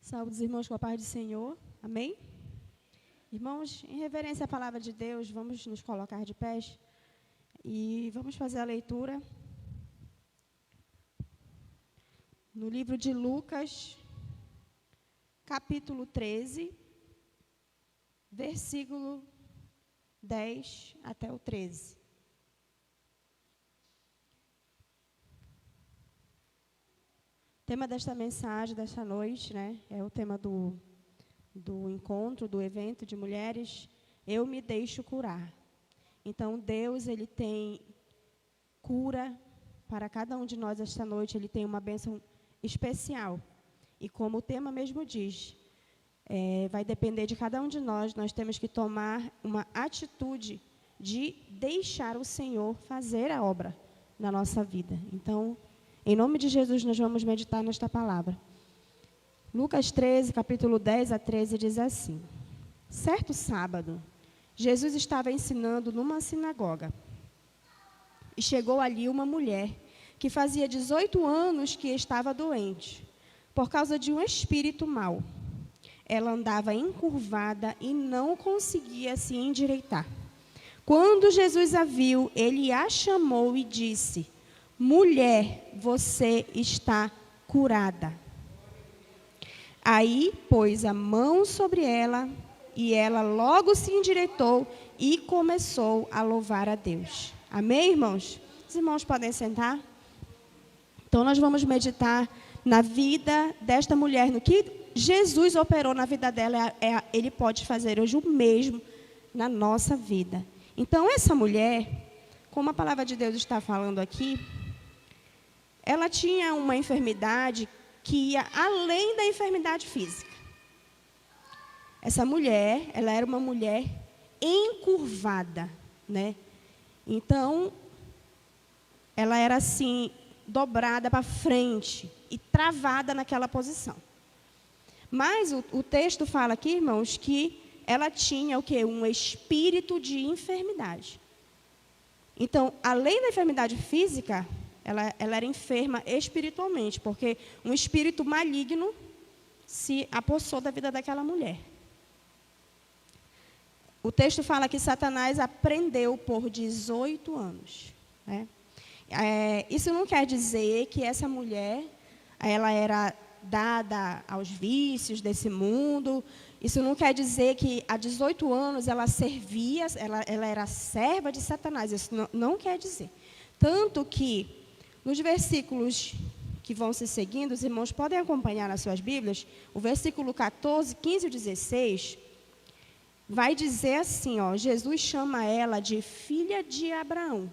Saúde os irmãos com a paz do Senhor. Amém? Irmãos, em reverência à palavra de Deus, vamos nos colocar de pés e vamos fazer a leitura no livro de Lucas, capítulo 13, versículo 10 até o 13. O tema desta mensagem, desta noite, é o tema do encontro, do evento de mulheres, Eu me deixo curar. Então, Deus, Ele tem cura para cada um de nós esta noite, Ele tem uma bênção especial. E como o tema mesmo diz, vai depender de cada um de nós, nós temos que tomar uma atitude de deixar o Senhor fazer a obra na nossa vida. Então, em nome de Jesus, nós vamos meditar nesta palavra. Lucas 13, capítulo 10 a 13, diz assim: Certo sábado, Jesus estava ensinando numa sinagoga. E chegou ali uma mulher que fazia 18 anos que estava doente, por causa de um espírito mau. Ela andava encurvada e não conseguia se endireitar. Quando Jesus a viu, ele a chamou e disse: Mulher, você está curada. Aí pôs a mão sobre ela e ela logo se endireitou e começou a louvar a Deus. Amém, irmãos? Os irmãos podem sentar? Então, nós vamos meditar na vida desta mulher, no que Jesus operou na vida dela, Ele pode fazer hoje o mesmo na nossa vida. Então, essa mulher, como a palavra de Deus está falando aqui, ela tinha uma enfermidade que ia além da enfermidade física. Essa mulher, ela era uma mulher encurvada, Então, ela era assim, dobrada para frente e travada naquela posição. Mas o texto fala aqui, irmãos, que ela tinha o quê? Um espírito de enfermidade. Então, além da enfermidade física, ela era enferma espiritualmente, porque um espírito maligno se apossou da vida daquela mulher. O texto fala que Satanás a prendeu por 18 anos. Isso não quer dizer que essa mulher ela era dada aos vícios desse mundo. Isso não quer dizer que há 18 anos ela servia, ela era serva de Satanás. Isso não quer dizer. Tanto que, nos versículos que vão se seguindo, os irmãos podem acompanhar nas suas Bíblias, o versículo 14, 15 e 16, vai dizer assim, Jesus chama ela de filha de Abraão.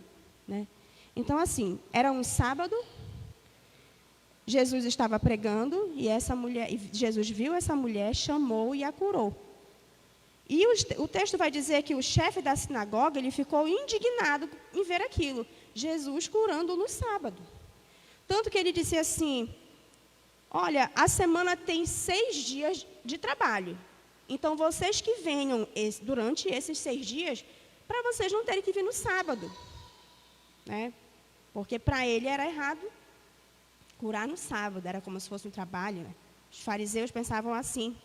Então, assim, era um sábado, Jesus estava pregando, e Jesus viu essa mulher, chamou e a curou. E o texto vai dizer que o chefe da sinagoga, ele ficou indignado em ver aquilo. Jesus curando no sábado. Tanto que ele disse assim, olha, a semana tem 6 dias de trabalho. Então, vocês que venham durante esses 6 dias, para vocês não terem que vir no sábado. Porque para ele era errado curar no sábado, era como se fosse um trabalho. Os fariseus pensavam assim.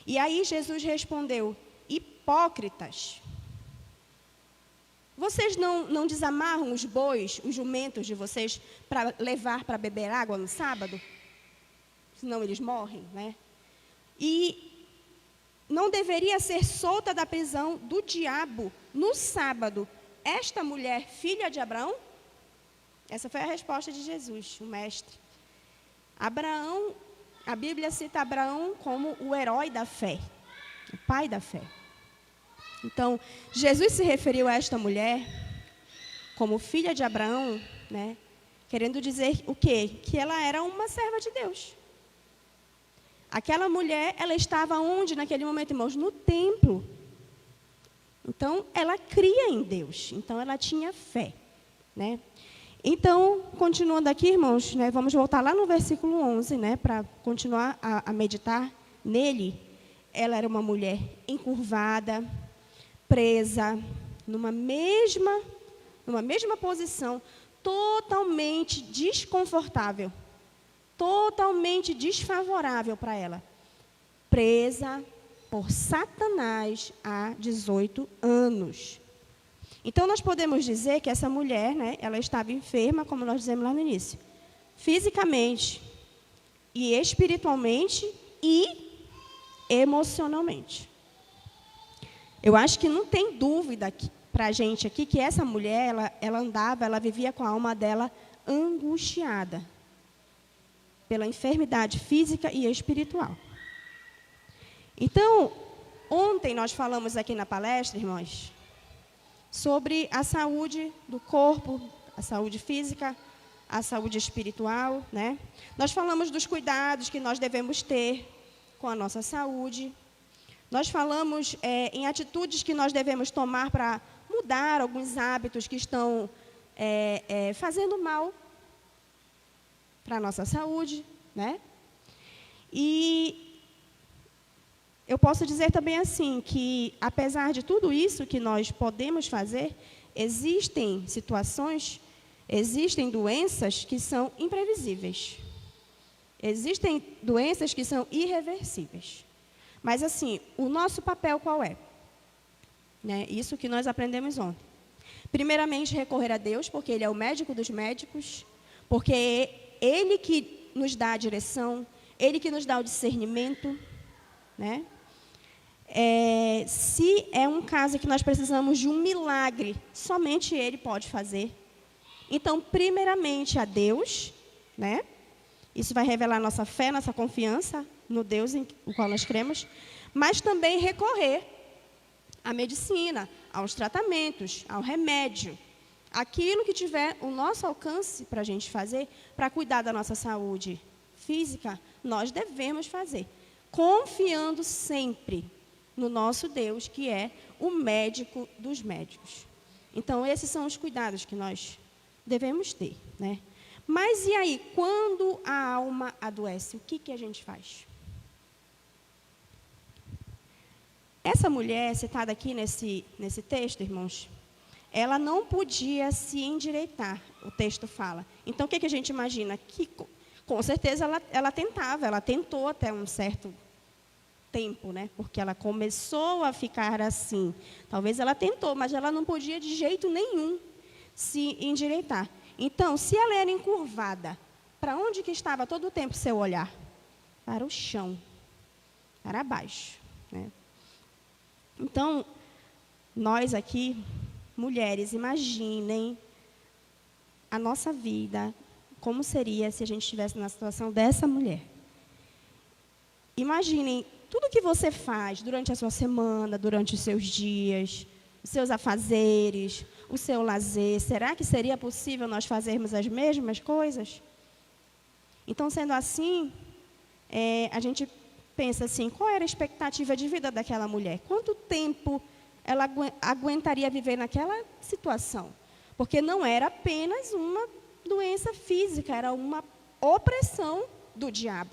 E aí Jesus respondeu, hipócritas, vocês não desamarram os bois, os jumentos de vocês, para levar para beber água no sábado? Senão eles morrem, E não deveria ser solta da prisão do diabo no sábado esta mulher, filha de Abraão? Essa foi a resposta de Jesus, o mestre. Abraão, a Bíblia cita Abraão como o herói da fé, o pai da fé. Então, Jesus se referiu a esta mulher como filha de Abraão, querendo dizer o quê? Que ela era uma serva de Deus. Aquela mulher, ela estava onde naquele momento, irmãos? No templo. Então, ela cria em Deus. Então, ela tinha fé, Então, continuando aqui, irmãos, vamos voltar lá no versículo 11, para continuar a meditar nele. Ela era uma mulher encurvada, presa, numa mesma posição, totalmente desconfortável, totalmente desfavorável para ela. presa por Satanás há 18 anos. Então, nós podemos dizer que essa mulher, né, ela estava enferma, como nós dizemos lá no início, fisicamente e espiritualmente e emocionalmente. Eu acho que não tem dúvida para a gente aqui que essa mulher, ela vivia com a alma dela angustiada pela enfermidade física e espiritual. Então, ontem nós falamos aqui na palestra, irmãos, sobre a saúde do corpo, a saúde física, a saúde espiritual, né? Nós falamos dos cuidados que nós devemos ter com a nossa saúde. Nós falamos em atitudes que nós devemos tomar para mudar alguns hábitos que estão fazendo mal para a nossa saúde, né? E eu posso dizer também assim, que apesar de tudo isso que nós podemos fazer, existem situações, existem doenças que são imprevisíveis. Existem doenças que são irreversíveis. Mas assim, o nosso papel qual é? Né? Isso que nós aprendemos ontem. Primeiramente, recorrer a Deus, porque Ele é o médico dos médicos, porque é Ele que nos dá a direção, Ele que nos dá o discernimento, né? Se é um caso que nós precisamos de um milagre, somente Ele pode fazer. Então, primeiramente a Deus, né? Isso vai revelar nossa fé, nossa confiança no Deus em o qual nós cremos, mas também recorrer à medicina, aos tratamentos, ao remédio, aquilo que tiver o nosso alcance para a gente fazer, para cuidar da nossa saúde física, nós devemos fazer, confiando sempre no nosso Deus, que é o médico dos médicos. Então, esses são os cuidados que nós devemos ter, né? Mas e aí, quando a alma adoece, o que a gente faz? Essa mulher, citada aqui nesse texto, irmãos, ela não podia se endireitar, o texto fala. Então, o que a gente imagina? Que, com certeza, ela tentou até um certo tempo, né? Porque ela começou a ficar assim. Talvez ela tentou, mas ela não podia de jeito nenhum se endireitar. Então, se ela era encurvada, para onde que estava todo o tempo seu olhar? Para o chão, para baixo, né? Então, nós aqui, mulheres, imaginem a nossa vida, como seria se a gente estivesse na situação dessa mulher. Imaginem tudo que você faz durante a sua semana, durante os seus dias, os seus afazeres, o seu lazer. Será que seria possível nós fazermos as mesmas coisas? Então, sendo assim, a gente pensa assim, qual era a expectativa de vida daquela mulher? Quanto tempo ela aguentaria viver naquela situação? Porque não era apenas uma doença física, era uma opressão do diabo.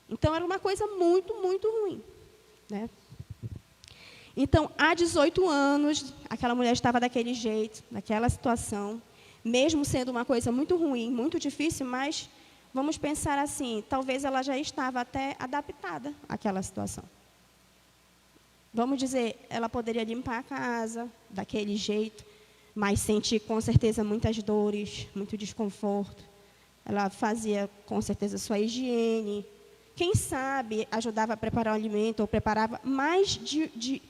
Então, era uma coisa muito, muito ruim, né? Então, há 18 anos, aquela mulher estava daquele jeito, naquela situação, mesmo sendo uma coisa muito ruim, muito difícil, mas vamos pensar assim, talvez ela já estava até adaptada àquela situação. Vamos dizer, ela poderia limpar a casa daquele jeito, mas sentir com certeza muitas dores, muito desconforto. Ela fazia com certeza sua higiene. Quem sabe ajudava a preparar o alimento ou preparava, mas de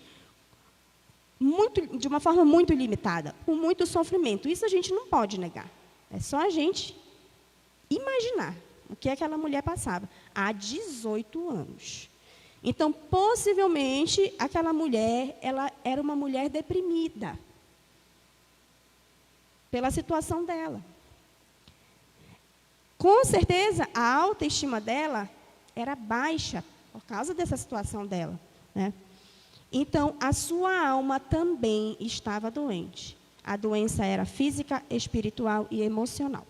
uma forma muito limitada, com muito sofrimento. Isso a gente não pode negar. É só a gente imaginar o que aquela mulher passava há 18 anos. Então, possivelmente, aquela mulher, ela era uma mulher deprimida pela situação dela. Com certeza, a autoestima dela era baixa por causa dessa situação dela, né? Então, a sua alma também estava doente. A doença era física, espiritual e emocional.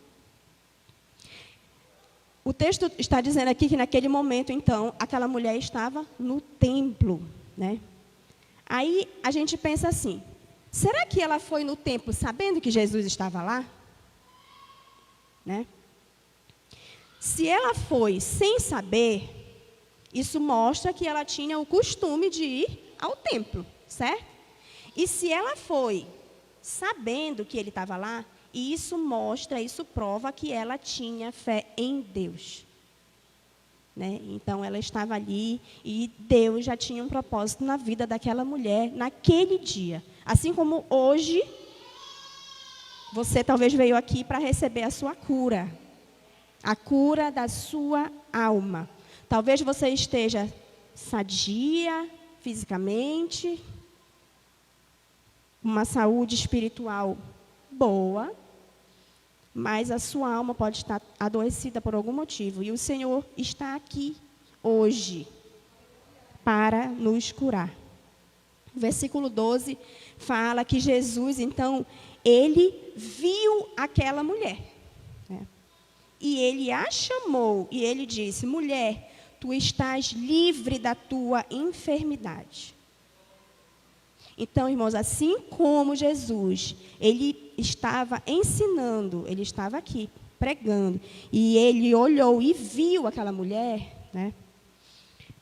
O texto está dizendo aqui que naquele momento, então, aquela mulher estava no templo, né? Aí a gente pensa assim, será que ela foi no templo sabendo que Jesus estava lá? Né? Se ela foi sem saber, Isso mostra que ela tinha o costume de ir ao templo, certo? E se ela foi sabendo que ele estava lá, isso mostra, isso prova que ela tinha fé em Deus. Né? Então, ela estava ali e Deus já tinha um propósito na vida daquela mulher naquele dia. Assim como hoje, você talvez veio aqui para receber a sua cura. A cura da sua alma. Talvez você esteja sadia fisicamente, uma saúde espiritual boa, mas a sua alma pode estar adoecida por algum motivo. E o Senhor está aqui hoje para nos curar. O versículo 12 fala que Jesus, então, ele viu aquela mulher. Né? E ele a chamou e ele disse: mulher, tu estás livre da tua enfermidade. Então, irmãos, assim como Jesus, ele estava ensinando, ele estava aqui pregando, e ele olhou e viu aquela mulher, né?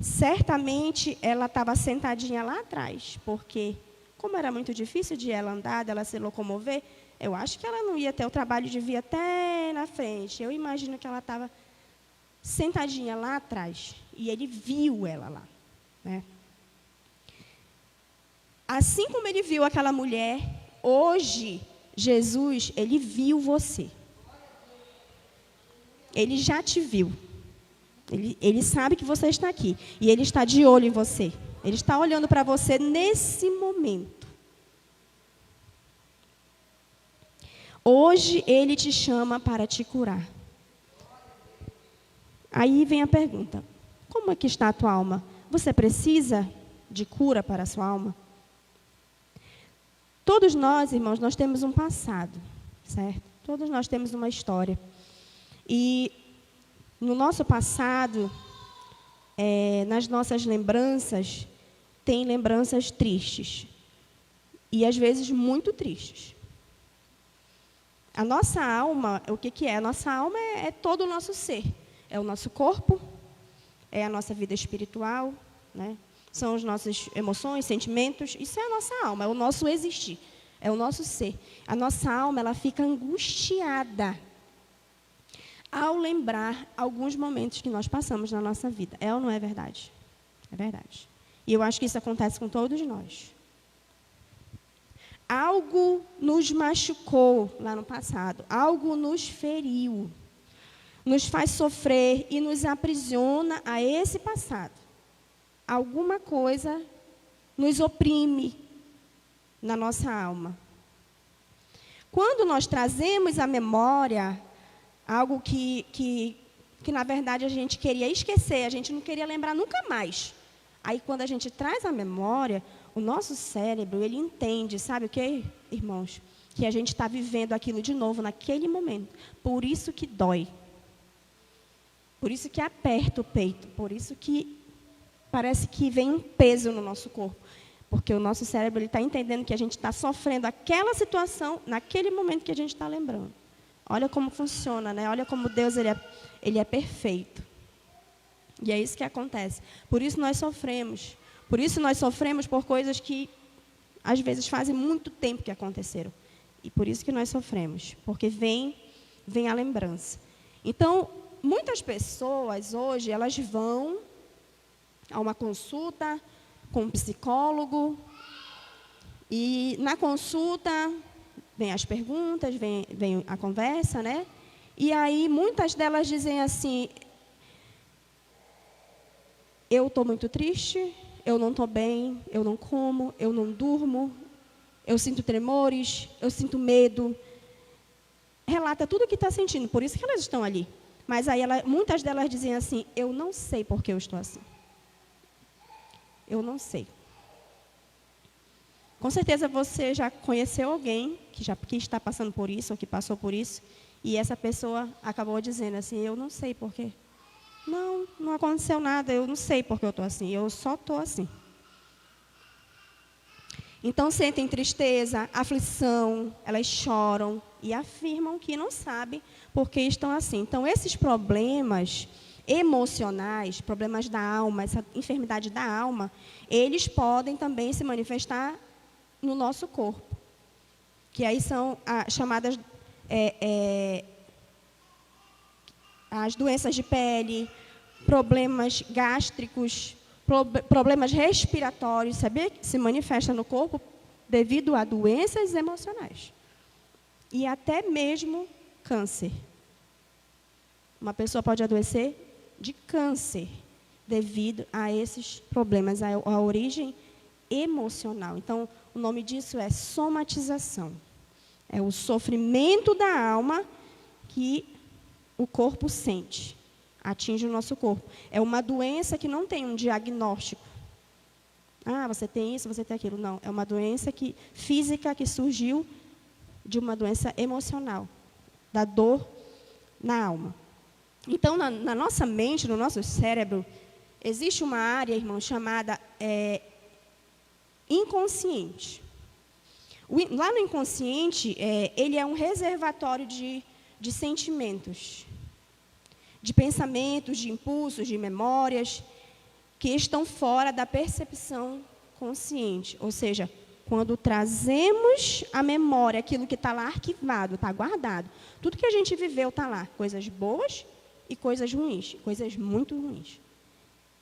Certamente ela estava sentadinha lá atrás, porque como era muito difícil de ela andar, dela se locomover, eu acho que ela não ia ter o trabalho de vir até na frente. Eu imagino que ela estava sentadinha lá atrás, e ele viu ela lá, né? Assim como ele viu aquela mulher, hoje, Jesus, ele viu você. Ele já te viu. Ele sabe que você está aqui. E ele está de olho em você. Ele está olhando para você nesse momento. Hoje, ele te chama para te curar. Aí vem a pergunta: como é que está a tua alma? Você precisa de cura para a sua alma? Todos nós, irmãos, nós temos um passado, certo? Todos nós temos uma história. E no nosso passado, nas nossas lembranças, tem lembranças tristes. E às vezes muito tristes. A nossa alma, o que é? A nossa alma é todo o nosso ser. É o nosso corpo, é a nossa vida espiritual, né? São as nossas emoções, sentimentos. Isso é a nossa alma, é o nosso existir, é o nosso ser. A nossa alma, ela fica angustiada ao lembrar alguns momentos que nós passamos na nossa vida. É ou não é verdade? É verdade. E eu acho que isso acontece com todos nós. Algo nos machucou lá no passado, algo nos feriu, nos faz sofrer e nos aprisiona a esse passado. Alguma coisa nos oprime na nossa alma. Quando nós trazemos à memória algo que na verdade a gente queria esquecer, a gente não queria lembrar nunca mais. Aí quando a gente traz à memória, o nosso cérebro, ele entende, sabe o que, irmãos? Que a gente está vivendo aquilo de novo naquele momento. Por isso que dói. Por isso que aperta o peito. Por isso que parece que vem um peso no nosso corpo. Porque o nosso cérebro está entendendo que a gente está sofrendo aquela situação naquele momento que a gente está lembrando. Olha como funciona, né? Olha como Deus ele é perfeito. E é isso que acontece. Por isso nós sofremos. Por isso nós sofremos por coisas que, às vezes, fazem muito tempo que aconteceram. E por isso que nós sofremos. Porque vem a lembrança. Então, muitas pessoas hoje, elas vão a uma consulta com um psicólogo. E na consulta, vem as perguntas, vem a conversa, né? E aí, muitas delas dizem assim: eu estou muito triste, eu não estou bem, eu não como, eu não durmo, eu sinto tremores, eu sinto medo. Relata tudo o que está sentindo, por isso que elas estão ali. Mas aí muitas delas dizem assim: eu não sei por que eu estou assim. Eu não sei. Com certeza você já conheceu alguém que está passando por isso, ou que passou por isso, e essa pessoa acabou dizendo assim: eu não sei por quê. Não aconteceu nada, eu não sei por que eu estou assim, eu só estou assim. Então sentem tristeza, aflição, elas choram e afirmam que não sabem por que estão assim. Então esses problemas, emocionais, problemas da alma, essa enfermidade da alma, eles podem também se manifestar no nosso corpo, que aí são chamadas as doenças de pele, problemas gástricos, problemas respiratórios, sabia que se manifesta no corpo devido a doenças emocionais. E até mesmo câncer. Uma pessoa pode adoecer de câncer devido a esses problemas, a origem emocional. Então, o nome disso é somatização. É o sofrimento da alma que o corpo sente, atinge o nosso corpo. É uma doença que não tem um diagnóstico. Ah, você tem isso, você tem aquilo. Não, é uma doença física que surgiu de uma doença emocional, da dor na alma. Então, na nossa mente, no nosso cérebro, existe uma área, irmão, chamada inconsciente. Lá no inconsciente, ele é um reservatório de sentimentos, de pensamentos, de impulsos, de memórias, que estão fora da percepção consciente. Ou seja, quando trazemos à memória aquilo que está lá arquivado, está guardado, tudo que a gente viveu está lá, coisas boas e coisas ruins, coisas muito ruins.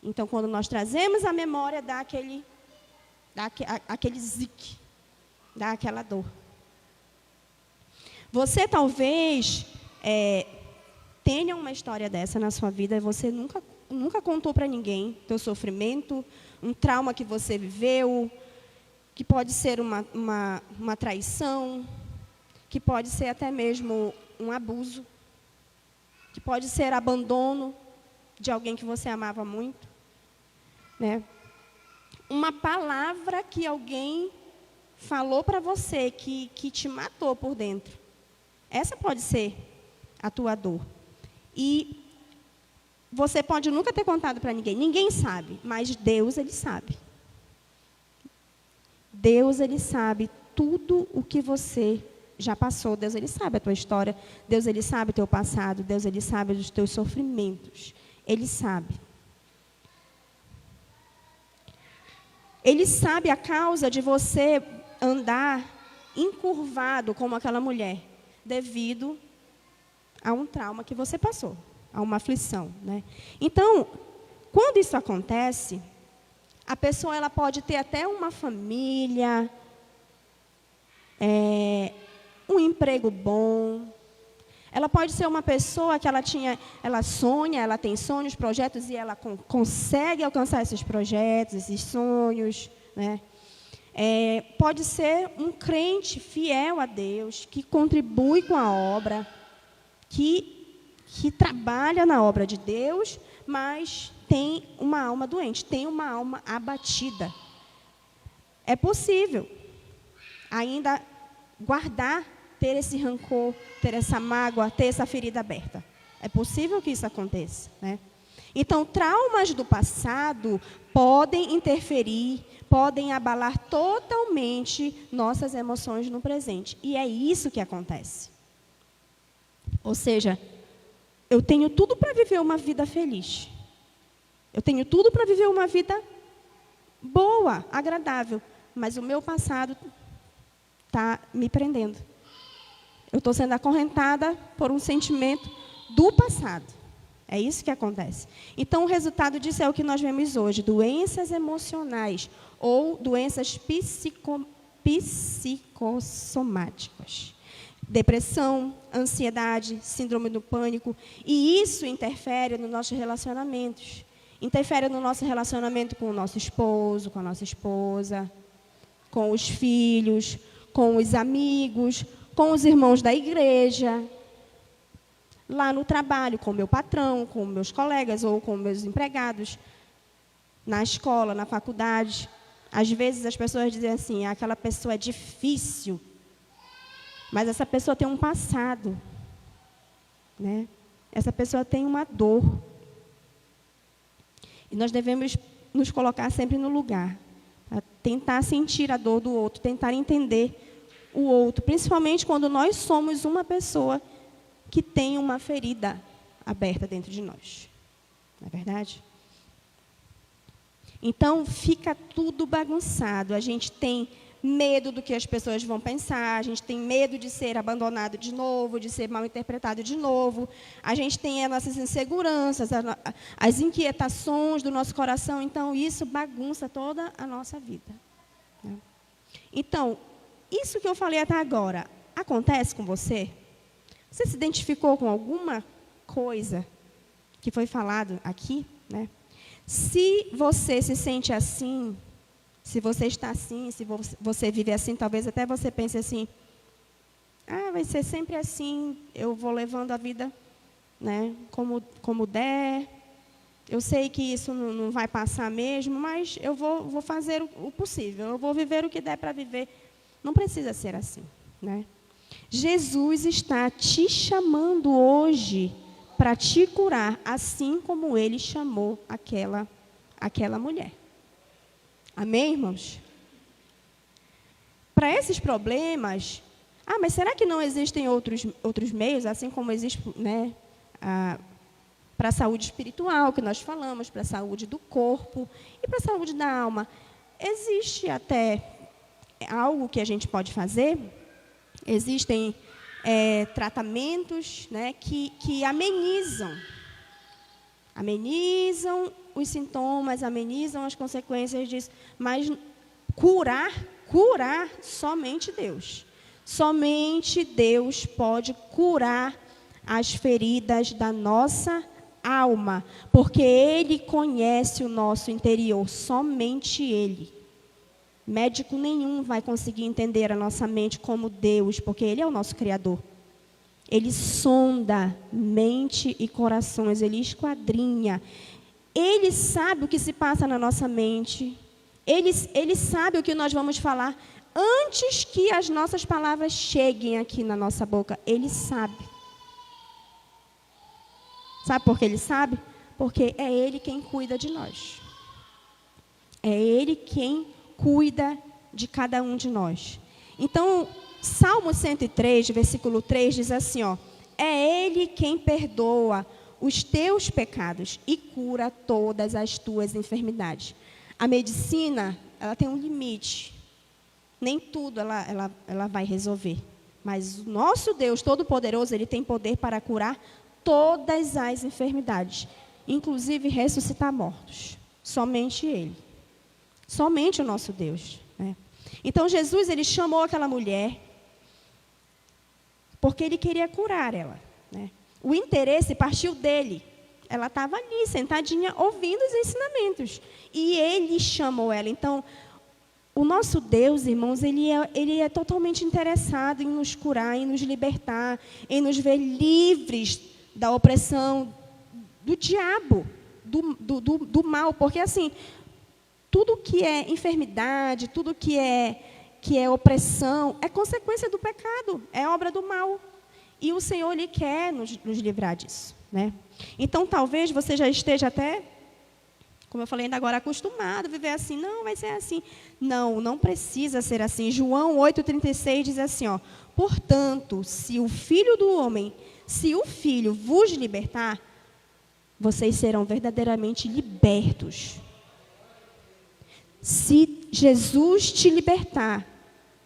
Então, quando nós trazemos à memória, dá aquele zique, dá aquela dor. Você talvez tenha uma história dessa na sua vida e você nunca contou para ninguém teu sofrimento, um trauma que você viveu, que pode ser uma traição, que pode ser até mesmo um abuso, que pode ser abandono de alguém que você amava muito, né? Uma palavra que alguém falou para você que te matou por dentro. Essa pode ser a tua dor. E você pode nunca ter contado para ninguém. Ninguém sabe, mas Deus, Ele sabe. Deus, Ele sabe tudo o que você já passou. Deus, Ele sabe a tua história. Deus, Ele sabe o teu passado. Deus, Ele sabe dos teus sofrimentos. Ele sabe. Ele sabe a causa de você andar encurvado como aquela mulher, devido a um trauma que você passou, a uma aflição, né? Então, quando isso acontece, a pessoa ela pode ter até uma família, um emprego bom. Ela pode ser uma pessoa que ela sonha, ela tem sonhos, projetos e ela consegue alcançar esses projetos, esses sonhos, né? Pode ser um crente fiel a Deus, que contribui com a obra, que trabalha na obra de Deus, mas tem uma alma doente, tem uma alma abatida. É possível ainda guardar, ter esse rancor, ter essa mágoa, ter essa ferida aberta. É possível que isso aconteça, né? Então, traumas do passado podem interferir, podem abalar totalmente nossas emoções no presente. E é isso que acontece. Ou seja, eu tenho tudo para viver uma vida feliz. Eu tenho tudo para viver uma vida boa, agradável. Mas o meu passado está me prendendo. Eu estou sendo acorrentada por um sentimento do passado. É isso que acontece. Então, o resultado disso é o que nós vemos hoje. Doenças emocionais ou doenças psicossomáticas. Depressão, ansiedade, síndrome do pânico. E isso interfere nos nossos relacionamentos. Interfere no nosso relacionamento com o nosso esposo, com a nossa esposa, com os filhos, com os amigos, com os irmãos da igreja, lá no trabalho, com o meu patrão, com meus colegas ou com meus empregados, na escola, na faculdade. Às vezes as pessoas dizem assim, aquela pessoa é difícil, mas essa pessoa tem um passado, né? Essa pessoa tem uma dor. E nós devemos nos colocar sempre no lugar, para tentar sentir a dor do outro, tentar entender o outro, principalmente quando nós somos uma pessoa que tem uma ferida aberta dentro de nós. não é verdade? Então, fica tudo bagunçado. A gente tem medo do que as pessoas vão pensar, a gente tem medo de ser abandonado de novo, de ser mal interpretado de novo, a gente tem as nossas inseguranças, as inquietações do nosso coração, então isso bagunça toda a nossa vida. Né? Então, isso que eu falei até agora, acontece com você? Você se identificou com alguma coisa que foi falado aqui? Né? Se você se sente assim, se você está assim, se você vive assim, talvez até você pense assim, vai ser sempre assim, eu vou levando a vida, né, como der, eu sei que isso não vai passar mesmo, mas eu vou fazer o possível, eu vou viver o que der para viver. Não precisa ser assim, né? Jesus está te chamando hoje para te curar, assim como Ele chamou aquela mulher. Amém, irmãos? Para esses problemas, mas será que não existem outros meios, assim como existe, né, para a saúde espiritual, que nós falamos, para a saúde do corpo e para a saúde da alma? Existe até algo que a gente pode fazer? Existem tratamentos, né, que amenizam os sintomas, amenizam as consequências disso, mas curar somente Deus. Somente Deus pode curar as feridas da nossa alma, porque Ele conhece o nosso interior, somente Ele. Médico nenhum vai conseguir entender a nossa mente como Deus, porque Ele é o nosso Criador. Ele sonda mente e corações, Ele esquadrinha. Ele sabe o que se passa na nossa mente. Ele sabe o que nós vamos falar antes que as nossas palavras cheguem aqui na nossa boca. Ele sabe. Sabe por que Ele sabe? Porque é Ele quem cuida de nós. É Ele quem cuida de cada um de nós. Então, Salmo 103, versículo 3, diz assim, é Ele quem perdoa os teus pecados e cura todas as tuas enfermidades. A medicina, ela tem um limite. Nem tudo ela vai resolver. Mas o nosso Deus Todo-Poderoso, Ele tem poder para curar todas as enfermidades, inclusive ressuscitar mortos. Somente Ele. Somente o nosso Deus. Né? Então, Jesus, Ele chamou aquela mulher porque Ele queria curar ela. Né? O interesse partiu dele. Ela estava ali, sentadinha, ouvindo os ensinamentos. E Ele chamou ela. Então, o nosso Deus, irmãos, Ele é totalmente interessado em nos curar, em nos libertar, em nos ver livres da opressão do diabo, do mal. Porque, assim, tudo que é enfermidade, tudo que é opressão, é consequência do pecado, é obra do mal. E o Senhor, Ele quer nos livrar disso. Né? Então, talvez você já esteja até, como eu falei ainda agora, acostumado a viver assim. Não, vai ser assim. Não precisa ser assim. João 8,36 diz assim, portanto, se o Filho vos libertar, vocês serão verdadeiramente libertos. Se Jesus te libertar,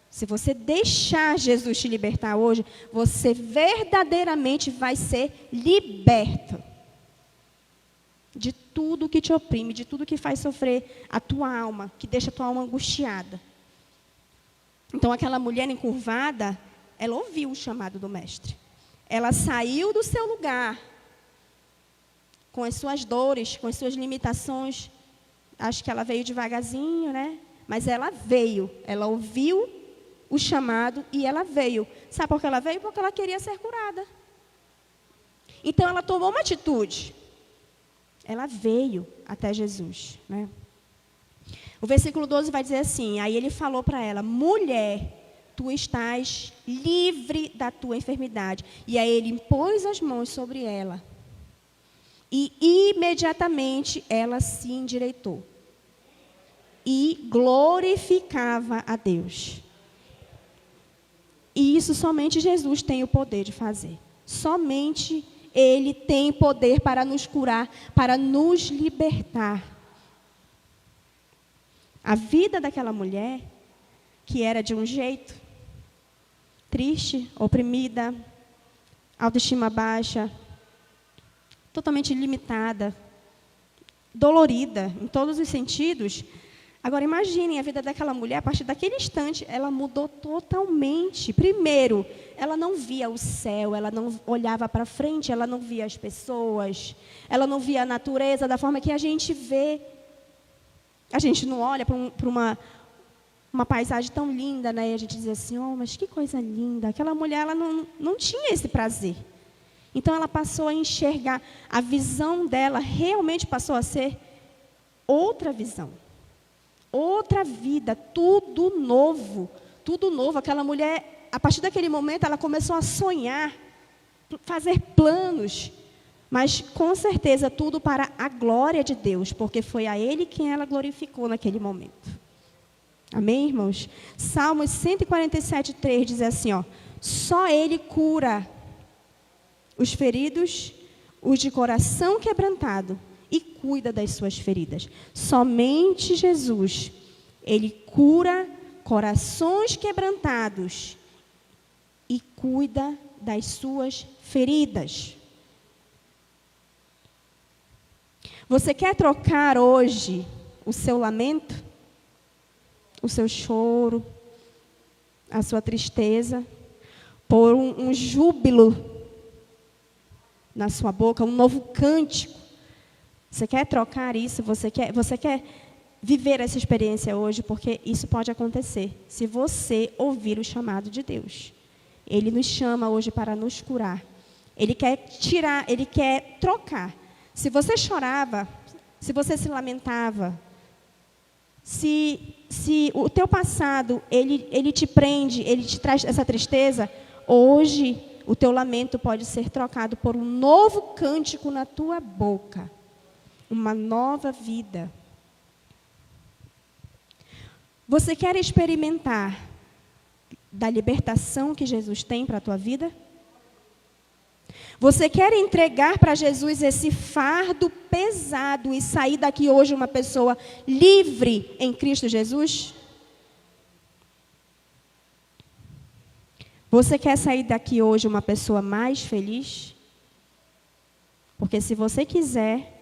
se você deixar Jesus te libertar hoje, você verdadeiramente vai ser liberto de tudo que te oprime, de tudo que faz sofrer a tua alma, que deixa a tua alma angustiada. Então, aquela mulher encurvada, ela ouviu o chamado do Mestre. Ela saiu do seu lugar, com as suas dores, com as suas limitações. Acho que ela veio devagarzinho, né? Mas ela veio, ela ouviu o chamado e ela veio. Sabe por que ela veio? Porque ela queria ser curada. Então, ela tomou uma atitude. Ela veio até Jesus. Né? O versículo 12 vai dizer assim, aí ele falou para ela, mulher, tu estás livre da tua enfermidade. E aí ele pôs as mãos sobre ela. E imediatamente ela se endireitou. E glorificava a Deus. E isso somente Jesus tem o poder de fazer. Somente Ele tem poder para nos curar, para nos libertar. A vida daquela mulher, que era de um jeito, triste, oprimida, autoestima baixa, totalmente limitada, dolorida em todos os sentidos. Agora imaginem a vida daquela mulher, a partir daquele instante, ela mudou totalmente. Primeiro, ela não via o céu, ela não olhava para frente, ela não via as pessoas, ela não via a natureza da forma que a gente vê. A gente não olha para uma paisagem tão linda, né? E a gente diz assim, oh, mas que coisa linda. Aquela mulher, ela não tinha esse prazer. Então, ela passou a enxergar, a visão dela realmente passou a ser outra visão. Outra vida, tudo novo. Tudo novo. Aquela mulher, a partir daquele momento, ela começou a sonhar, fazer planos. Mas, com certeza, tudo para a glória de Deus, porque foi a Ele quem ela glorificou naquele momento. Amém, irmãos? Salmos 147:3 diz assim, ó, só Ele cura os feridos, os de coração quebrantado, e cuida das suas feridas. Somente Jesus, Ele cura corações quebrantados e cuida das suas feridas. Você quer trocar hoje o seu lamento, o seu choro, a sua tristeza, por um júbilo na sua boca, um novo cântico? Você quer trocar isso? Você quer viver essa experiência hoje? Porque isso pode acontecer se você ouvir o chamado de Deus. Ele nos chama hoje para nos curar. Ele quer tirar, Ele quer trocar. Se você chorava, se você se lamentava, se o teu passado, ele te prende, ele te traz essa tristeza, hoje o teu lamento pode ser trocado por um novo cântico na tua boca. Uma nova vida. Você quer experimentar da libertação que Jesus tem para a tua vida? Você quer entregar para Jesus esse fardo pesado e sair daqui hoje uma pessoa livre em Cristo Jesus? Você quer sair daqui hoje uma pessoa mais feliz? Porque se você quiser,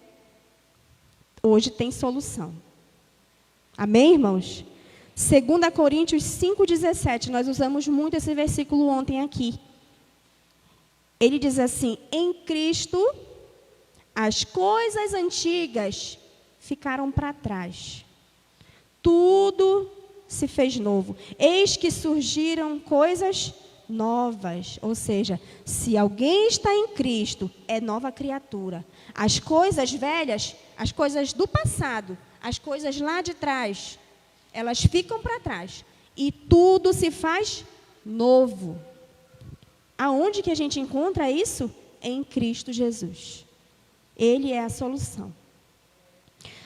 hoje tem solução. Amém, irmãos? 2 Coríntios 5,17, nós usamos muito esse versículo ontem aqui. Ele diz assim, em Cristo, as coisas antigas ficaram para trás. Tudo se fez novo. Eis que surgiram coisas novas. Ou seja, se alguém está em Cristo, é nova criatura. As coisas velhas, as coisas do passado, as coisas lá de trás, elas ficam para trás. E tudo se faz novo. Aonde que a gente encontra isso? Em Cristo Jesus. Ele é a solução.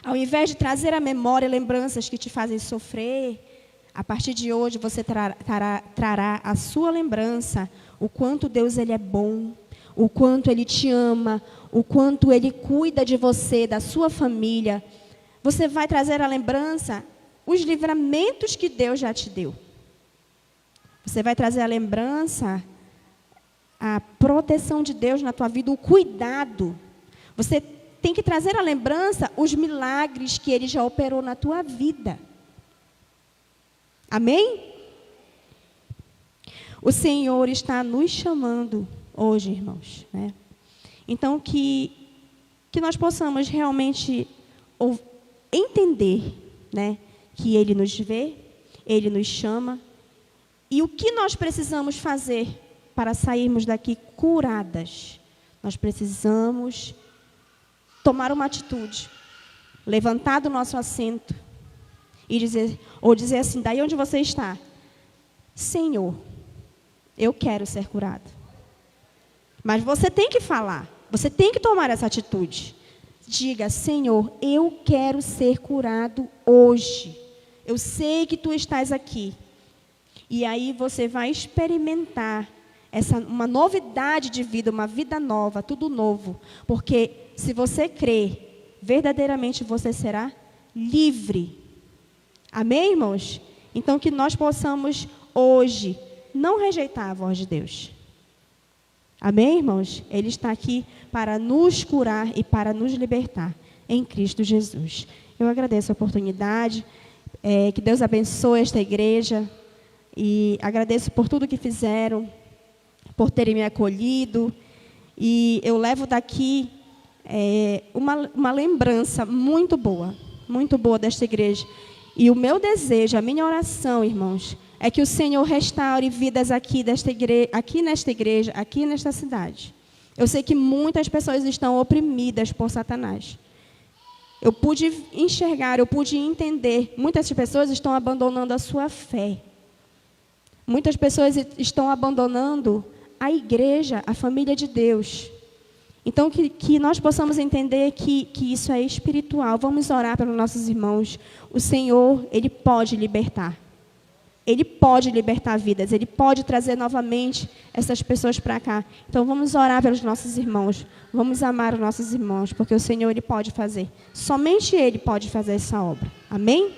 Ao invés de trazer à memória lembranças que te fazem sofrer, a partir de hoje você trará à sua lembrança o quanto Deus ele é bom, o quanto Ele te ama, o quanto Ele cuida de você, da sua família. Você vai trazer à lembrança os livramentos que Deus já te deu. Você vai trazer à lembrança a proteção de Deus na tua vida, o cuidado. Você tem que trazer à lembrança os milagres que Ele já operou na tua vida. Amém? O Senhor está nos chamando hoje, irmãos, né? Então, que nós possamos realmente entender, né, que Ele nos vê, Ele nos chama, e o que nós precisamos fazer para sairmos daqui curadas. Nós precisamos tomar uma atitude, levantar do nosso assento e dizer assim, daí onde você está, Senhor, eu quero ser curado. Mas você tem que falar, você tem que tomar essa atitude. Diga, Senhor, eu quero ser curado hoje. Eu sei que Tu estás aqui. E aí você vai experimentar uma novidade de vida, uma vida nova, tudo novo. Porque se você crer, verdadeiramente você será livre. Amém, irmãos? Então, que nós possamos hoje não rejeitar a voz de Deus. Amém, irmãos? Ele está aqui para nos curar e para nos libertar em Cristo Jesus. Eu agradeço a oportunidade, que Deus abençoe esta igreja e agradeço por tudo que fizeram, por terem me acolhido, e eu levo daqui uma lembrança muito boa desta igreja. E o meu desejo, a minha oração, irmãos, é que o Senhor restaure vidas aqui nesta igreja, aqui nesta cidade. Eu sei que muitas pessoas estão oprimidas por Satanás. Eu pude enxergar, eu pude entender. Muitas pessoas estão abandonando a sua fé. Muitas pessoas estão abandonando a igreja, a família de Deus. Então, que nós possamos entender que isso é espiritual. Vamos orar pelos nossos irmãos. O Senhor, Ele pode libertar. Ele pode libertar vidas. Ele pode trazer novamente essas pessoas para cá. Então, vamos orar pelos nossos irmãos. Vamos amar os nossos irmãos, porque o Senhor, Ele pode fazer. Somente Ele pode fazer essa obra. Amém?